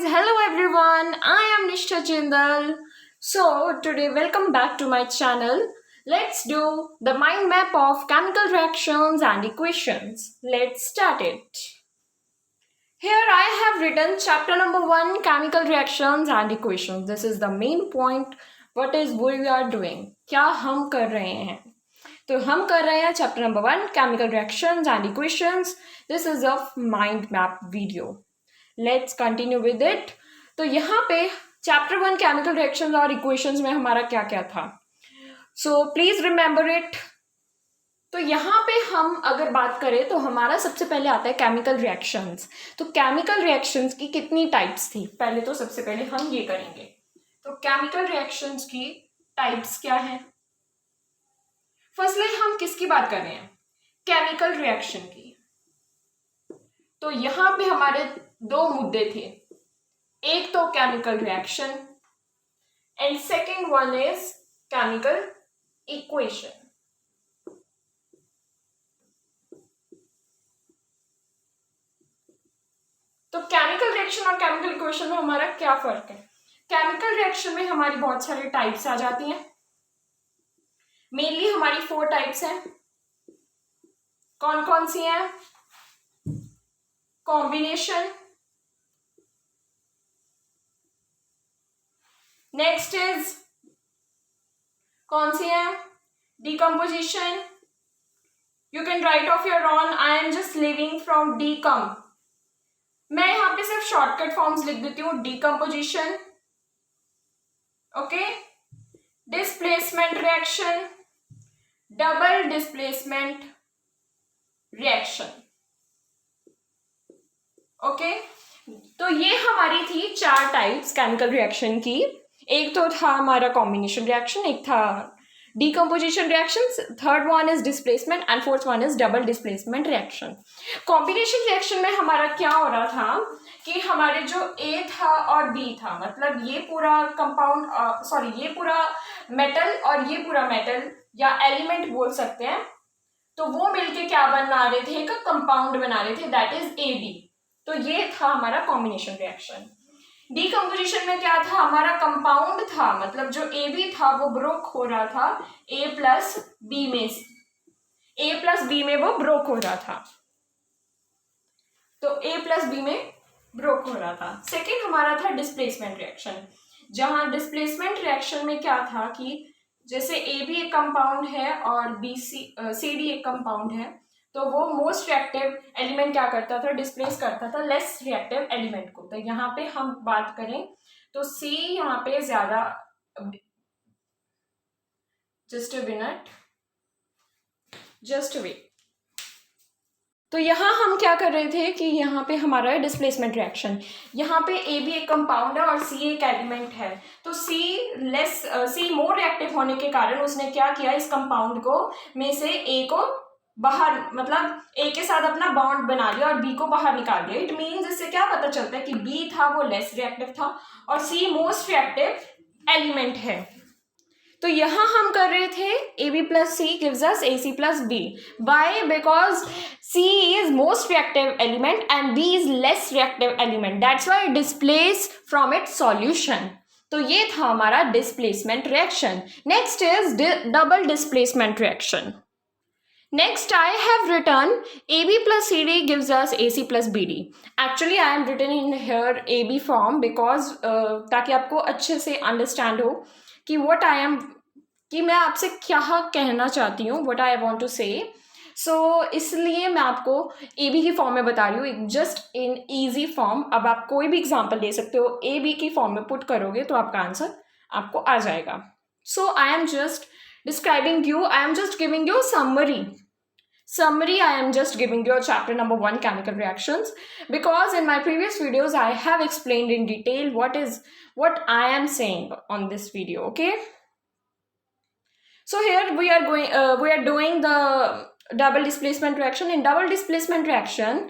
Hello everyone, I am Nishtha Jindal. So, today, welcome back to my channel. Let's do the mind map of chemical reactions and equations. Let's start it. Here I have written chapter number 1 chemical reactions and equations. This is the main point. What is we are doing? क्या हम कर रहे हैं? तो हम कर रहे हैं chapter number 1 chemical reactions and equations. This is a mind map video. Let's continue with it. तो यहाँ पे चैप्टर 1 केमिकल रिएक्शंस और इक्वेशंस में हमारा क्या क्या था. So please remember it. तो यहाँ पे हम अगर बात करें तो हमारा सबसे पहले आता है केमिकल रिएक्शंस. तो केमिकल रिएक्शंस की कितनी टाइप्स थी, पहले तो सबसे पहले हम ये करेंगे. तो केमिकल रिएक्शंस की टाइप्स क्या है. फर्स्टली हम किसकी बात कर रहे हैं, केमिकल रिएक्शन की. तो यहां पे हमारे दो मुद्दे थे. एक तो chemical reaction and second one is chemical equation. तो केमिकल रिएक्शन और केमिकल इक्वेशन में हमारा क्या फर्क है. केमिकल रिएक्शन में हमारी बहुत सारी टाइप्स आ जाती हैं. मेनली हमारी 4 टाइप्स हैं. कौन कौन सी हैं. कॉम्बिनेशन, नेक्स्ट इज कौन सी है, decomposition. You can write of your own. I am just leaving from decom. मैं यहां पे सिर्फ शॉर्टकट फॉर्म्स लिख देती हूं. Decomposition, okay. Displacement reaction, double displacement reaction, okay. तो ये हमारी थी 4 टाइप्स केमिकल रिएक्शन की. एक तो था हमारा कॉम्बिनेशन रिएक्शन, एक था decomposition reaction, third one is displacement and fourth one is double displacement reaction. Combination reaction में हमारा क्या हो रहा था कि हमारे जो ए था और बी था, मतलब ये पूरा कंपाउंड ये पूरा मेटल और ये पूरा मेटल या एलिमेंट बोल सकते हैं, तो वो मिलके क्या बना रहे थे, एक कंपाउंड बना रहे थे, दैट इज ए बी. तो ये था हमारा कॉम्बिनेशन रिएक्शन. डिकम्पोजिशन में क्या था, हमारा कंपाउंड था, मतलब जो ए बी था वो ब्रोक हो रहा था ए प्लस बी में वो ब्रोक हो रहा था. तो ए प्लस बी में ब्रोक हो रहा था. सेकेंड हमारा था डिस्प्लेसमेंट रिएक्शन. जहां डिस्प्लेसमेंट रिएक्शन में क्या था कि जैसे ए बी एक कंपाउंड है और सी डी एक कंपाउंड है, तो वो मोस्ट रिएक्टिव एलिमेंट क्या करता था, डिस्प्लेस करता था लेस रिएक्टिव एलिमेंट को. तो यहाँ पे हम बात करें तो सी यहाँ पे ज्यादा, just a minute, just wait. तो यहाँ हम क्या कर रहे थे कि यहाँ पे हमारा डिस्प्लेसमेंट रिएक्शन, यहाँ पे ए भी एक कंपाउंड है और सी एक एलिमेंट है. तो सी मोर रिएक्टिव होने के कारण उसने क्या किया, इस कंपाउंड को में से ए को बाहर, मतलब ए के साथ अपना बॉन्ड बना लिया और बी को बाहर निकाल दिया. इट मीन्स इससे क्या पता चलता है कि बी था वो लेस रिएक्टिव था और सी मोस्ट रिएक्टिव एलिमेंट है. तो यहां हम कर रहे थे A B plus C gives us A C plus B. By because C is most reactive element and B is less reactive element, that's why displace from its solution. तो ये था हमारा displacement reaction. Next is double displacement reaction. Next, I have written AB plus CD gives us AC plus BD. Actually, I am written in here AB form because ताकि आपको अच्छे से understand हो कि what I am, कि मैं आपसे क्या कहना चाहती हूँ, what I want to say. So इसलिए मैं आपको AB की फॉर्म में बता रही हूँ, जस्ट इन ईजी फॉर्म. अब आप कोई भी एग्जाम्पल दे सकते हो, AB की फॉर्म में पुट करोगे तो आपका आंसर आपको आ जाएगा. So I am just describing you, I am just giving you summary. I am just giving you chapter number 1 chemical reactions because in my previous videos I have explained in detail what I am saying on this video. Okay, so here we are doing the double displacement reaction. In double displacement reaction,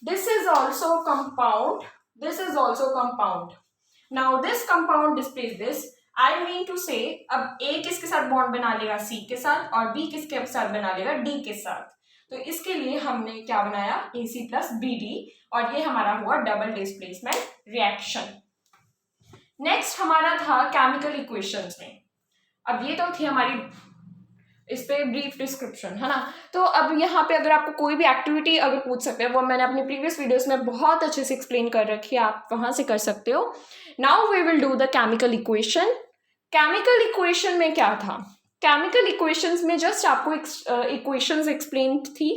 this is also compound, this is also compound. Now this compound displace this. I mean to say, अब A किसके साथ bond बना लेगा C के साथ और B किसके साथ बना लेगा D के साथ. तो इसके लिए हमने क्या बनाया, AC प्लस BD, और ये हमारा हुआ डबल डिस्प्लेसमेंट रिएक्शन। नेक्स्ट हमारा था केमिकल इक्वेशंस में। अब ये तो थी हमारी इस पे ब्रीफ डिस्क्रिप्शन, है ना। तो अब यहाँ पे अगर आपको कोई भी एक्टिविटी अगर पूछ सकते हैं, वो मैंने अपनी प्रीवियस वीडियोस में बहुत अच्छे से एक्सप्लेन कर रखी है, आप वहाँ से कर सकते हो। Now we will do the chemical equation. Chemical equation में क्या था, केमिकल इक्वेशंस में जस्ट आपको इक्वेशंस एक्सप्लेन थी।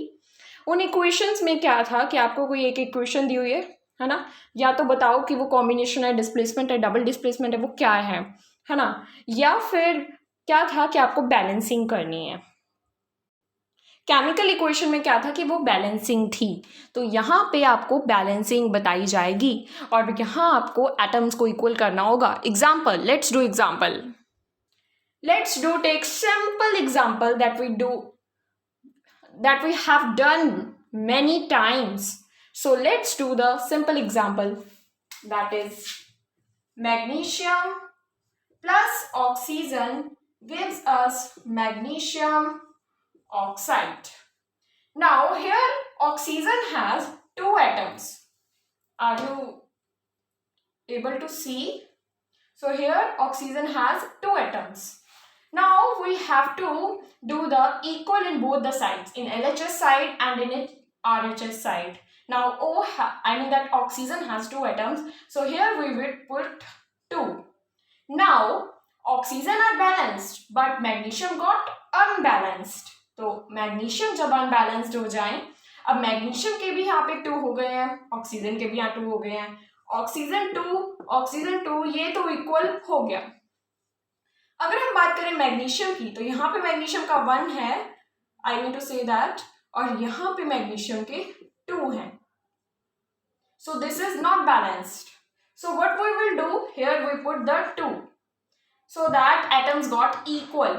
उन इक्वेशंस में क्या था कि आपको कोई एक इक्वेशन दी हुई है ना, या तो बताओ कि वो कॉम्बिनेशन है, डिस्प्लेसमेंट है, डबल डिस्प्लेसमेंट है, वो क्या है ना, या फिर क्या था कि आपको बैलेंसिंग करनी है। केमिकल इक्वेशन में क्या था कि वो बैलेंसिंग थी, तो यहाँ पे आपको बैलेंसिंग बताई जाएगी और यहाँ आपको एटम्स को इक्वल करना होगा। Example, let's do example, let's do take simple example that we have done many times. So let's do the simple example, that is magnesium plus oxygen gives us magnesium oxide. Now here oxygen has 2 atoms. Are you able to see? So here oxygen has 2 atoms. Now we have to do the equal in both the sides, in LHS side and in RHS side. Now I mean that oxygen has 2 atoms, so here we will put 2. Now oxygen are balanced but magnesium got unbalanced. तो magnesium जब unbalanced हो जाए, अब magnesium के भी यहाँ पे 2 हो गए हैं, ऑक्सीजन के भी यहाँ 2 हो गए हैं, ऑक्सीजन 2 ये तो इक्वल हो गया। अगर हम बात करें मैग्नीशियम की, तो यहाँ पे मैग्नीशियम का 1 है, I mean to say that, और यहाँ पे मैग्नीशियम के 2 हैं, so this is not balanced. So what we will do, here we put the 2 so that atoms got equal,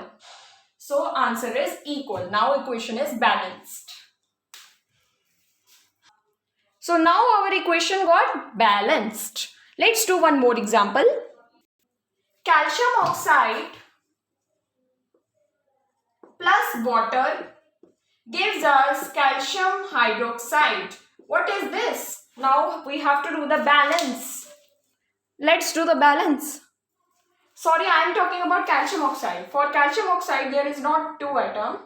so answer is equal. Now equation is balanced. So now our equation got balanced. Let's do one more example. Calcium oxide plus water gives us calcium hydroxide. What is this? Now we have to do the balance. Let's do the balance. Sorry, I am talking about calcium oxide. For calcium oxide, there is not 2 atoms.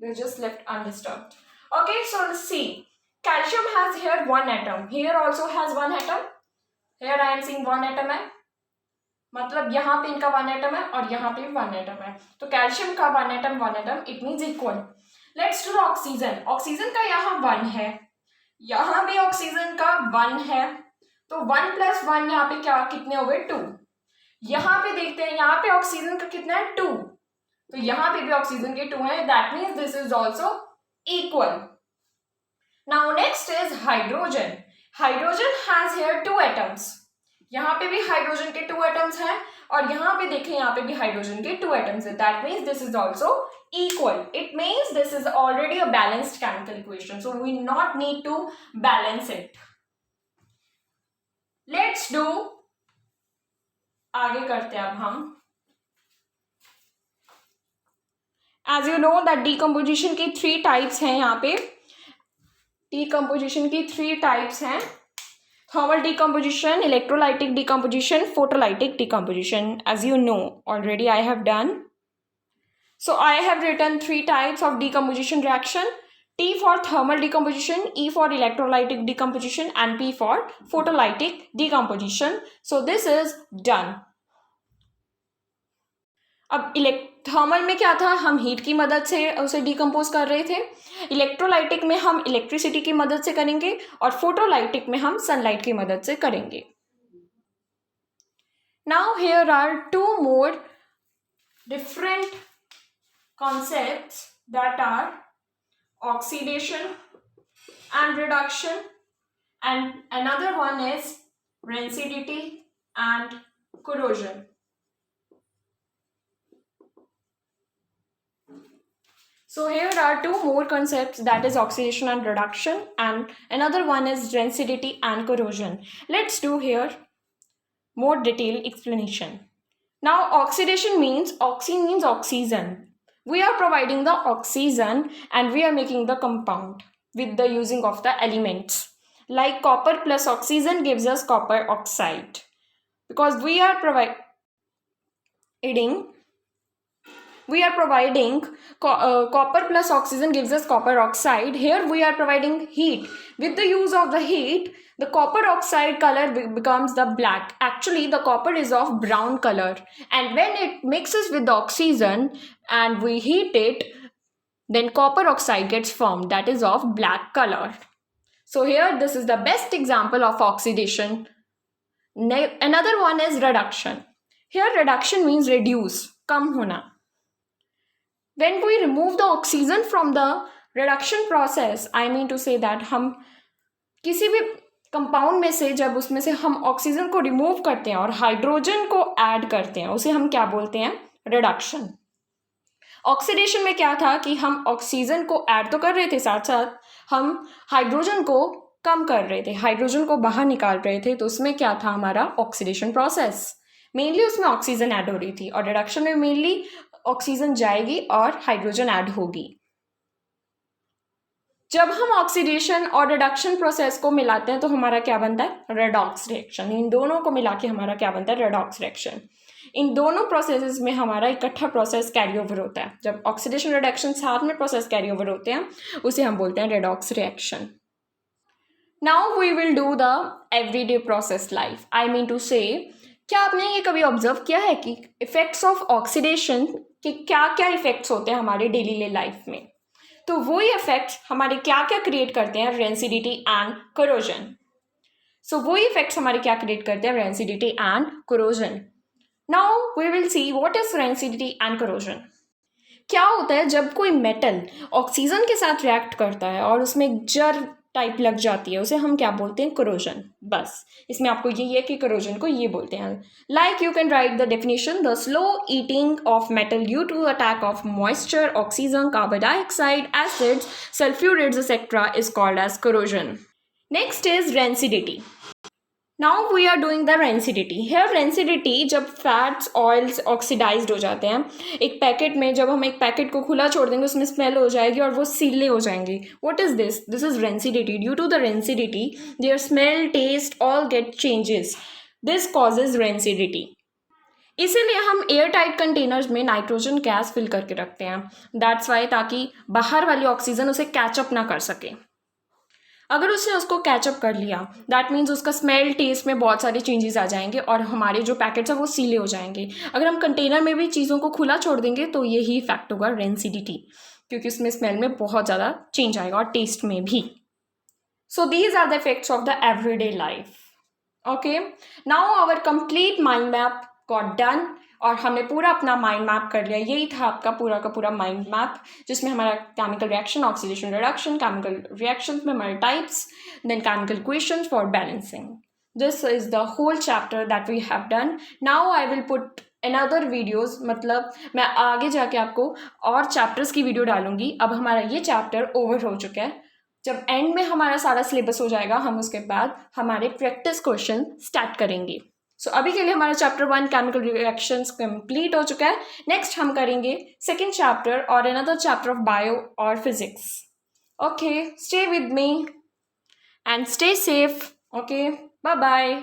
They are just left undisturbed. Okay, so let's see. Calcium has here 1 atom. Here also has 1 atom. Here I am seeing 1 atom है, मतलब यहाँ पे इनका 1 atom है और यहाँ पे 1 atom है, तो कैल्शियम का 1 atom, it means equal. Let's do oxygen. Oxygen का यहाँ 1 है, यहाँ भी ऑक्सीजन का 1 है, तो 1 + 1 यहाँ पे क्या कितने हो गए, 2। यहाँ पे देखते हैं, यहाँ पे ऑक्सीजन का कितना है, 2, तो यहाँ पे भी ऑक्सीजन के 2 है, that means this is also equal. Now next is hydrogen. Hydrogen has here 2 atoms. यहाँ पे भी हाइड्रोजन के 2 atoms हैं और यहाँ पे देखें, यहाँ पे भी हाइड्रोजन के 2 atoms है, that means this is also equal. It means this is already a balanced chemical equation, so we not need to balance it. Let's do, आगे करते हैं अब हम। As you know that decomposition की 3 types हैं, यहाँ पे decomposition की 3 types हैं, thermal decomposition, electrolytic decomposition, photolytic decomposition. As you know already, I have done. So I have written 3 types of decomposition reaction: T for thermal decomposition, E for electrolytic decomposition, and P for photolytic decomposition. So this is done. अब thermal में क्या था, हम heat की मदद से उसे decompose कर रहे थे, इलेक्ट्रोलाइटिक में हम इलेक्ट्रिसिटी की मदद से करेंगे और फोटोलाइटिक में हम सनलाइट की मदद से करेंगे। Now here are 2 more different concepts, that are oxidation and reduction, and another one is rancidity and corrosion. So here are 2 more concepts, that is oxidation and reduction, and another one is rancidity and corrosion. Let's do here more detailed explanation. Now oxidation means, oxy means oxygen, We are providing the oxygen and we are making the compound with the using of the elements. Like copper plus oxygen gives us copper oxide, because we are providing copper plus oxygen gives us copper oxide. Here we are providing heat. With the use of the heat, the copper oxide color becomes the black. Actually, the copper is of brown color, and when it mixes with the oxygen and we heat it, then copper oxide gets formed, that is of black color. So here this is the best example of oxidation. Another one is reduction. Here reduction means reduce, kam hona. When we remove the oxygen from the reduction process, I mean to say that हम किसी भी compound में से जब उसमें से हम oxygen को रिमूव करते हैं और हाइड्रोजन को ऐड करते हैं, उसे हम क्या बोलते हैं? रिडक्शन. ऑक्सीडेशन में क्या था कि हम ऑक्सीजन को ऐड तो कर रहे थे, साथ साथ हम हाइड्रोजन को कम कर रहे थे, हाइड्रोजन को बाहर निकाल रहे थे. तो उसमें क्या था? हमारा ऑक्सीडेशन प्रोसेस. मेनली उसमें ऑक्सीजन ऐड हो रही थी, और रिडक्शन में मेनली ऑक्सीजन जाएगी और हाइड्रोजन ऐड होगी. जब हम ऑक्सीडेशन और रिडक्शन प्रोसेस को मिलाते हैं तो हमारा क्या बनता है? Redox reaction. इन दोनों को मिला के हमारा क्या बनता है? Redox reaction. इन दोनों प्रोसेसेस में हमारा इकट्ठा प्रोसेस कैरी ओवर होता है. जब ऑक्सीडेशन रिडक्शन साथ में प्रोसेस कैरी ओवर होते हैं, उसे हम बोलते हैं redox reaction. Now we will do the everyday process life. I mean to say, क्या आपने ये कभी ऑब्जर्व किया है कि इफेक्ट्स ऑफ ऑक्सीडेशन के क्या क्या इफेक्ट्स होते हैं हमारे डेली लाइफ में? तो वो इफेक्ट्स हमारे क्या क्या क्रिएट करते हैं? Rancidity and corrosion. सो वो इफेक्ट्स हमारे क्या क्रिएट करते हैं? Rancidity and corrosion. Now we will see what is rancidity and corrosion. क्या होता है जब कोई मेटल ऑक्सीजन के साथ रिएक्ट करता है और उसमें जर टाइप लग जाती है, उसे हम क्या बोलते हैं? कोरोजन. बस इसमें आपको ये है कि कोरोजन को ये बोलते हैं. Like you can write the definition, the slow eating of metal due to attack of moisture, oxygen, carbon dioxide, acids, sulphides etcetera is called as corrosion. Next is rancidity. Now we are doing the rancidity. Here rancidity, जब fats oils oxidised हो जाते हैं एक packet में, जब हम एक packet को खुला छोड़ देंगे उसमें स्मेल हो जाएगी और वो सीले हो जाएंगे. What is this? This is rancidity. Due to the rancidity their smell, taste all get changes. This causes rancidity. इसीलिए हम एयर टाइट कंटेनर्स में नाइट्रोजन गैस फिल करके रखते हैं. दैट्स वाई, ताकि बाहर वाली ऑक्सीजन उसे कैचअप ना कर सके. अगर उसने उसको कैचअप कर लिया, दैट मीन्स उसका स्मेल, टेस्ट में बहुत सारे चेंजेस आ जाएंगे और हमारे जो पैकेट्स हैं वो सीले हो जाएंगे. अगर हम कंटेनर में भी चीज़ों को खुला छोड़ देंगे तो यही इफेक्ट होगा रेंसिडिटी, क्योंकि उसमें स्मेल में बहुत ज़्यादा चेंज आएगा और टेस्ट में भी. So these are the effects of the everyday life. Okay, now our complete mind map got done, और हमने पूरा अपना माइंड मैप कर लिया. यही था आपका पूरा का पूरा माइंड मैप, जिसमें हमारा chemical reaction, oxidation, reduction, chemical reactions में हमारे types, then chemical equations for balancing. This is the whole chapter that we have done. Now I will put another videos, मतलब मैं आगे जाके आपको और चैप्टर्स की वीडियो डालूंगी. अब हमारा ये चैप्टर ओवर हो चुका है. जब एंड में हमारा सारा सिलेबस हो जाएगा, हम उसके बाद हमारे प्रैक्टिस क्वेश्चन स्टार्ट करेंगे. सो अभी के लिए हमारा चैप्टर 1 केमिकल रिएक्शंस कंप्लीट हो चुका है. नेक्स्ट हम करेंगे सेकेंड चैप्टर और अनदर चैप्टर ऑफ बायो और physics. Okay, stay with me and stay safe. Okay, bye bye.